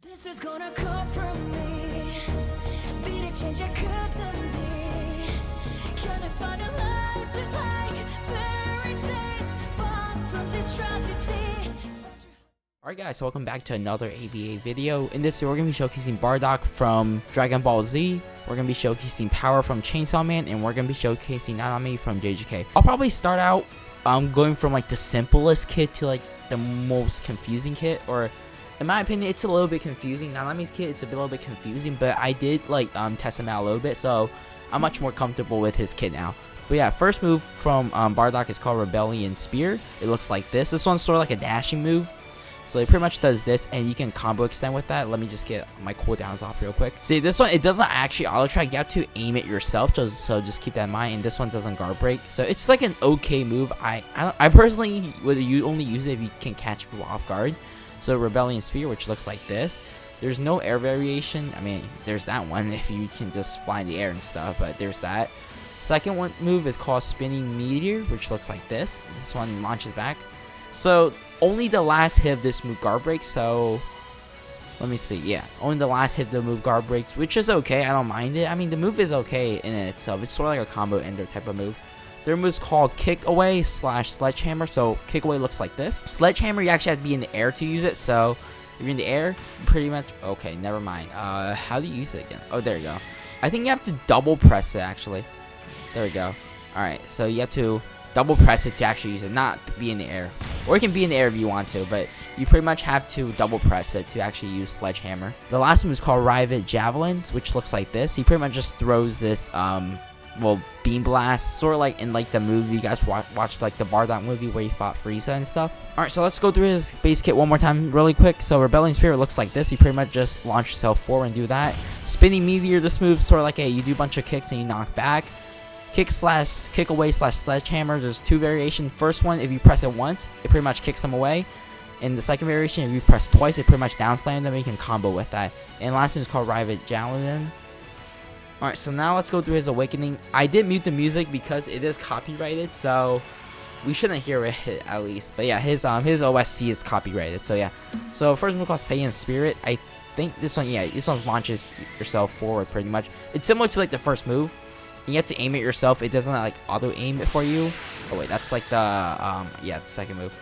This is gonna come from me. Be the change I couldn't be. Can I find a life that's like fairy tales, far from this tragedy? Alright guys, so welcome back to another ABA video. In this video, we're going to be showcasing Bardock from Dragon Ball Z. We're going to be showcasing Power from Chainsaw Man, and we're going to be showcasing Nanami from JJK. I'll probably start out going from like the simplest kit to like the most confusing kit, or in my opinion, it's a little bit confusing. Nanami's kit, it's a little bit confusing, but I did like test him out a little bit, so I'm much more comfortable with his kit now. But yeah, first move from Bardock is called Rebellion Spear. It looks like this. This one's sort of like a dashing move. So it pretty much does this, and you can combo extend with that. Let me just get my cooldowns off real quick. See, this one, it doesn't actually auto track. You have to aim it yourself, so just keep that in mind. And this one doesn't guard break, so it's like an okay move. I personally would only use it if you can catch people off guard. So Rebellion Sphere, which looks like this. There's no air variation. I mean, there's that one if you can just fly in the air and stuff, but there's that. Second one move is called Spinning Meteor, which looks like this. This one launches back. So only the last hit of this move guard breaks. So let me see. Yeah, only the last hit of the move guard breaks, which is okay. I don't mind it. I mean, the move is okay in itself. It's sort of like a combo ender type of move. Their move is called Kick Away / Sledgehammer. So Kick Away looks like this. Sledgehammer, you actually have to be in the air to use it. So if you're in the air, pretty much. Okay, never mind. How do you use it again? Oh, there you go. I think you have to double press it actually. There we go. All right, so you have to double press it to actually use it, not be in the air. Or you can be in the air if you want to, but you pretty much have to double press it to actually use Sledgehammer. The last one is called Rivet Javelins, which looks like this. He pretty much just throws this, well, beam blast, sort of like in like the movie you guys watched, like the Bardock movie where he fought Frieza and stuff. Alright, so let's go through his base kit one more time really quick. So Rebellion Spirit looks like this. You pretty much just launch yourself forward and do that. Spinning Meteor, this move sort of like you do a bunch of kicks and you knock back. Kick away / Sledgehammer. There's two variations. First one, if you press it once, it pretty much kicks them away. And the second variation, if you press twice, it pretty much down slam them and you can combo with that. And last one is called Rivet Javelin. Alright, so now let's go through his awakening. I did mute the music because it is copyrighted, so we shouldn't hear it at least. But yeah, his OST is copyrighted, so yeah. So first one called Saiyan Spirit. I think this one, yeah, this one launches yourself forward pretty much. It's similar to like the first move. You have to aim it yourself. It doesn't like auto aim it for you. Oh wait, that's like the yeah, the second move.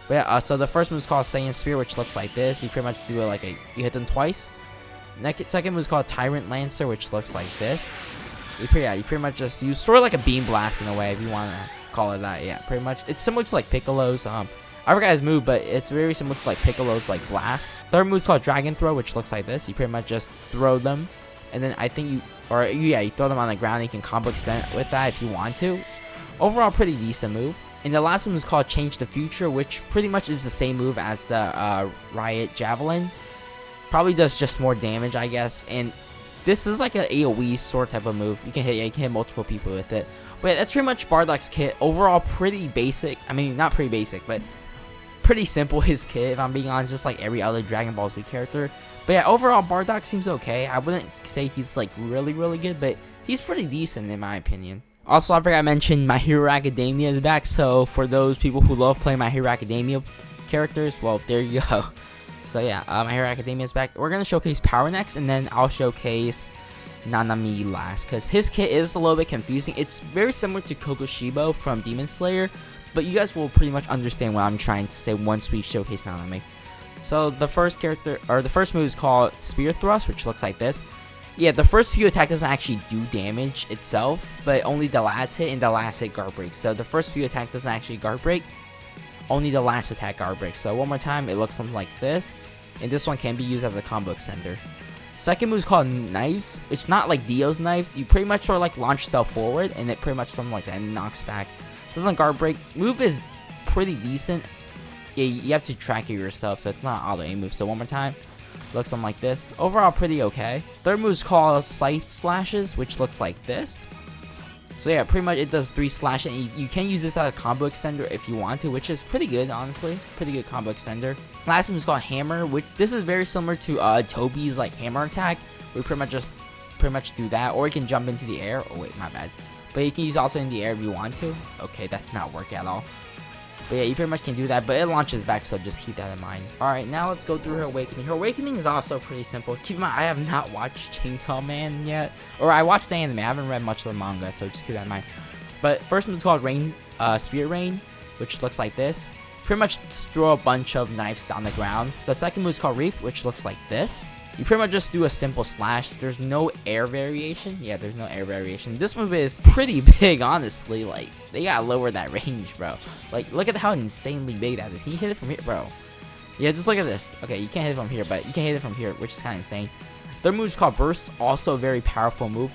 But yeah, so the first move is called Saiyan Spear, which looks like this. You pretty much do it like you hit them twice. Second move is called Tyrant Lancer, which looks like this. You pretty much just use sort of like a beam blast in a way, if you want to call it that. Yeah, pretty much. It's similar to like Piccolo's. I forgot his move, but it's very similar to like Piccolo's like blast. Third move is called Dragon Throw, which looks like this. You pretty much just throw them, and then I think you throw them on the ground. And you can combo extend with that if you want to. Overall, pretty decent move. And the last one is called Change the Future, which pretty much is the same move as the Riot Javelin. Probably does just more damage, I guess. And this is like an AoE sort of type of move. You can hit multiple people with it. But yeah, that's pretty much Bardock's kit. Overall, pretty basic. I mean, not pretty basic, but pretty simple his kit, if I'm being honest, just like every other Dragon Ball Z character. But yeah, overall, Bardock seems okay. I wouldn't say he's like really, really good, but he's pretty decent in my opinion. Also, I forgot to mention My Hero Academia is back. So for those people who love playing My Hero Academia characters, well, there you go. So yeah, My Hero Academia is back. We're going to showcase Power next, and then I'll showcase Nanami last, because his kit is a little bit confusing. It's very similar to Kokoshibo from Demon Slayer, but you guys will pretty much understand what I'm trying to say once we showcase Nanami. So the first move is called Spear Thrust, which looks like this. Yeah, the first few attacks doesn't actually do damage itself, but only the last hit and the last hit guard breaks. So the first few attack doesn't actually guard break, only the last attack guard breaks. So one more time, it looks something like this, and this one can be used as a combo extender. Second move is called Knives. It's not like Dio's knives. You pretty much sort of like launch yourself forward, and it pretty much something like that and knocks back. Doesn't guard break. Move is pretty decent. Yeah, you have to track it yourself, so it's not auto aim move. So one more time, looks something like this. Overall, pretty okay. Third move is called Sight Slashes, which looks like this. So yeah, pretty much it does 3 slash, and you can use this as a combo extender if you want to, which is pretty good, honestly. Pretty good combo extender. Last one is called Hammer, which this is very similar to Toby's like hammer attack. We pretty much do that, or you can jump into the air. Oh wait, my bad. But you can use also in the air if you want to. Okay, that did not work at all. But yeah, you pretty much can do that, but it launches back, so just keep that in mind. Alright, now let's go through her awakening. Her awakening is also pretty simple. Keep in mind, I have not watched Chainsaw Man yet. Or I watched the anime, I haven't read much of the manga, so just keep that in mind. But first move is called Spirit Rain, which looks like this. Pretty much just throw a bunch of knives on the ground. The second move is called Reap, which looks like this. You pretty much just do a simple slash. There's no air variation. Yeah, there's no air variation. This move is pretty big, honestly. Like, they gotta lower that range, bro. Like, look at how insanely big that is. Can you hit it from here, bro? Yeah, just look at this. Okay, you can't hit it from here, but you can hit it from here, which is kind of insane. Third move is called Burst. Also a very powerful move.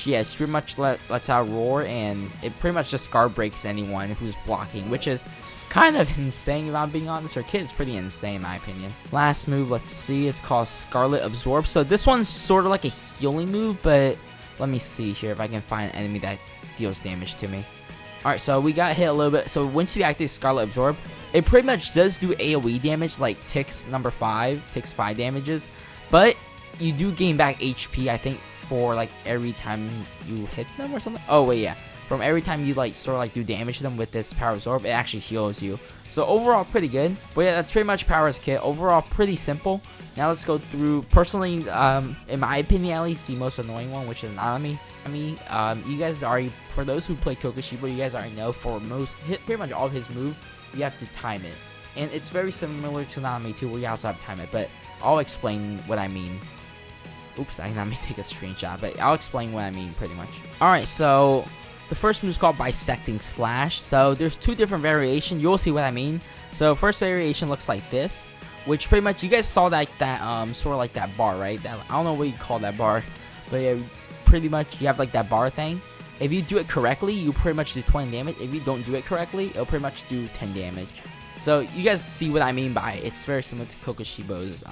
Yeah, she pretty much lets out Roar, and it pretty much just guard breaks anyone who's blocking, which is kind of insane if I'm being honest. Her kit is pretty insane in my opinion. Last move, let's see, it's called Scarlet Absorb. So this one's sort of like a healing move, but let me see here if I can find an enemy that deals damage to me. Alright, so we got hit a little bit. So once you activate Scarlet Absorb, it pretty much does do AoE damage, like ticks number 5, ticks 5 damages, but you do gain back HP, I think, for like every time you hit them or something. Oh wait, yeah, from every time you like sort of like do damage to them with this power absorb, it actually heals you. So overall pretty good. But yeah, that's pretty much Power's kit. Overall pretty simple. Now let's go through, personally, in my opinion at least, the most annoying one, which is Nanami. You guys already, for those who play Kokoshibo, you guys already know for pretty much all of his move, you have to time it. And it's very similar to Nanami too, where you also have to time it, but I'll explain what I mean. Oops, I did not take a screenshot, but I'll explain what I mean pretty much. Alright, so the first move is called Bisecting Slash. So there's two different variations. You'll see what I mean. So first variation looks like this, which pretty much you guys saw that sort of like that bar, right? That, I don't know what you call that bar, but yeah, pretty much you have like that bar thing. If you do it correctly, you pretty much do 20 damage. If you don't do it correctly, it'll pretty much do 10 damage. So you guys see what I mean by it. It's very similar to Kokoshibo's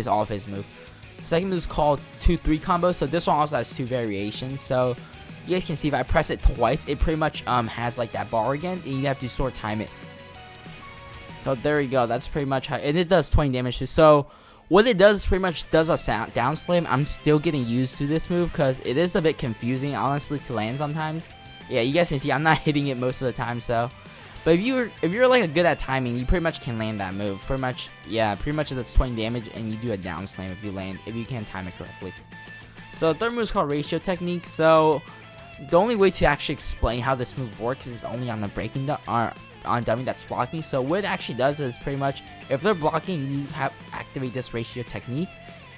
all of his move. Second move is called 2-3 combo. So this one also has two variations. So you guys can see if I press it twice, it pretty much has like that bar again, and you have to sort of time it. So there you go. That's pretty much how, and it does 20 damage too. So what it does is pretty much does a down slam. I'm still getting used to this move because it is a bit confusing, honestly, to land sometimes. Yeah, you guys can see I'm not hitting it most of the time. So, but if you're like good at timing, you pretty much can land that move. Pretty much, yeah, pretty much that's 20 damage, and you do a down slam if you can time it correctly. So the third move is called Ratio Technique. So the only way to actually explain how this move works is only on the breaking on dummy that's blocking. So what it actually does is pretty much if they're blocking, you have activate this Ratio Technique.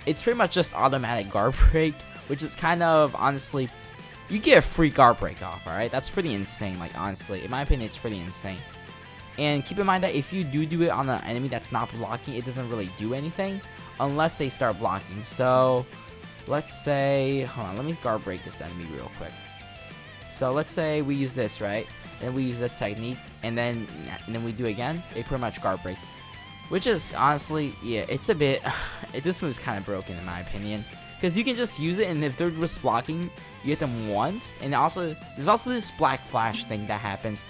It's pretty much just automatic guard break, which is kind of, honestly, you get a free guard break off. All right, that's pretty insane. Like, honestly, in my opinion, it's pretty insane. And keep in mind that if you do it on an enemy that's not blocking, it doesn't really do anything unless they start blocking. So let's say, hold on, let me guard break this enemy real quick. So let's say we use this, right? Then we use this technique, and then we do it again. It pretty much guard breaks, which is honestly, yeah, it's a bit. This move is kind of broken in my opinion, because you can just use it, and if they're just blocking, you hit them once, and also there's also this black flash thing that happens.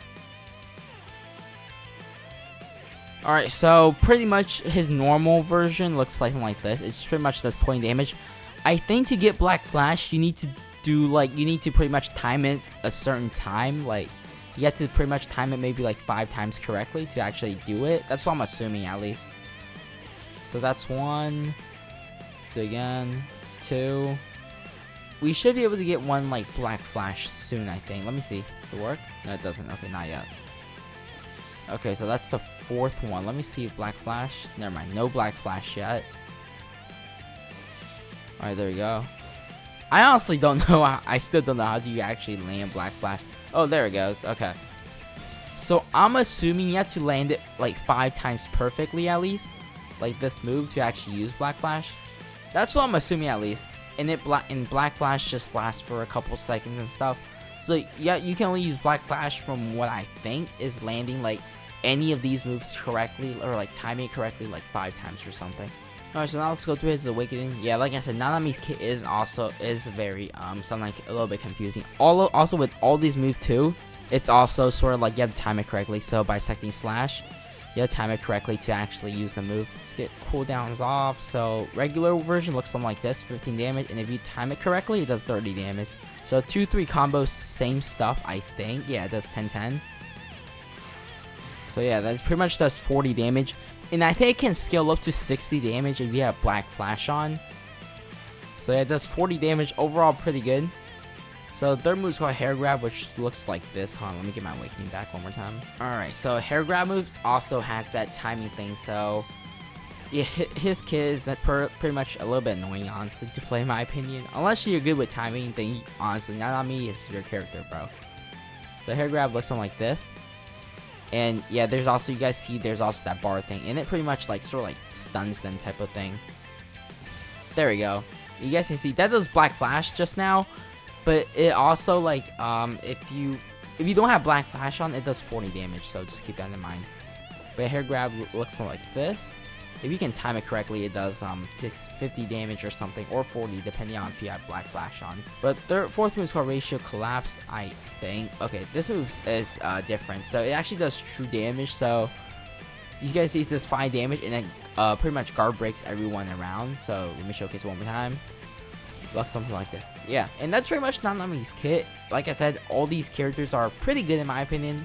All right, so pretty much his normal version looks something like this. It's pretty much does 20 damage. I think to get black flash, you need to pretty much time it a certain time. Like, you have to pretty much time it maybe like 5 times correctly to actually do it. That's what I'm assuming, at least. So that's 1. So again, 2. We should be able to get one like black flash soon, I think. Let me see. Does it work? No, it doesn't. Okay, not yet. Okay, so that's the 4th one. Let me see if black flash. Never mind. No black flash yet. Alright, there we go. I honestly don't know. I still don't know how do you actually land black flash. Oh, there it goes. Okay. So I'm assuming you have to land it like 5 times perfectly at least, like this move, to actually use black flash. That's what I'm assuming at least. And black flash just lasts for a couple seconds and stuff. So yeah, you can only use black flash from what I think is landing like any of these moves correctly, or like timing it correctly like 5 times or something. Alright, so now let's go through his awakening. Yeah, like I said, Nanami's kit is very something like a little bit confusing. Also with all these moves too, it's also sort of like you have to time it correctly. So Bisecting Slash, you have to time it correctly to actually use the move. Let's get cooldowns off. So regular version looks something like this, 15 damage, and if you time it correctly, it does 30 damage. So 2-3 combo, same stuff, I think. Yeah, it does 10-10. So yeah, that pretty much does 40 damage. And I think it can scale up to 60 damage if you have Black Flash on. So yeah, it does 40 damage. Overall, pretty good. So third move is called Hair Grab, which looks like this. Hold on, let me get my awakening back one more time. Alright, so Hair Grab moves also has that timing thing. So yeah, his kid is pretty much a little bit annoying, honestly, to play in my opinion. Unless you're good with timing, then honestly, not on me, it's your character, bro. So Hair Grab looks something like this. And yeah, there's also, you guys see, there's also that bar thing. And it pretty much like sort of like stuns them type of thing. There we go. You guys can see that does Black Flash just now. But it also like if you don't have Black Flash on, it does 40 damage, so just keep that in mind. But Hair Grab looks like this. If you can time it correctly, it does 50 damage or something, or 40 depending on if you have Black Flash on. But fourth move is called Ratio Collapse, I think. Okay, this move is different, so it actually does true damage. So you guys see it does 5 damage, and then pretty much guard breaks everyone around. So let me showcase it one more time. Looks something like this. Yeah, and that's pretty much Nanami's kit. Like I said, all these characters are pretty good in my opinion.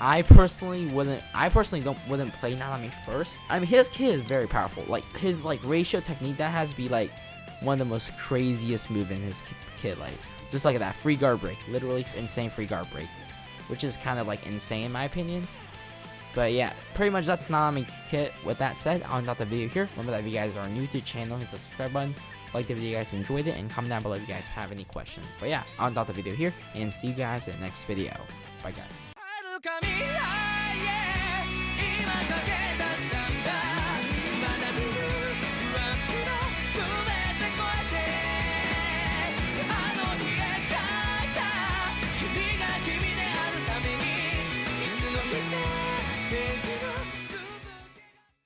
I personally wouldn't play Nanami first. I mean, his kit is very powerful. Like his ratio technique that has to be like one of the most craziest move in his kit. Like just like that free guard break, literally insane free guard break, which is kind of like insane in my opinion. But yeah, pretty much that's Nanami's kit. With that said, I'll end out the video here. Remember that if you guys are new to the channel, hit the subscribe button. Like the video, you guys enjoyed it, and comment down below if you guys have any questions. But yeah, I'll end out the video here, and see you guys in the next video. Bye guys.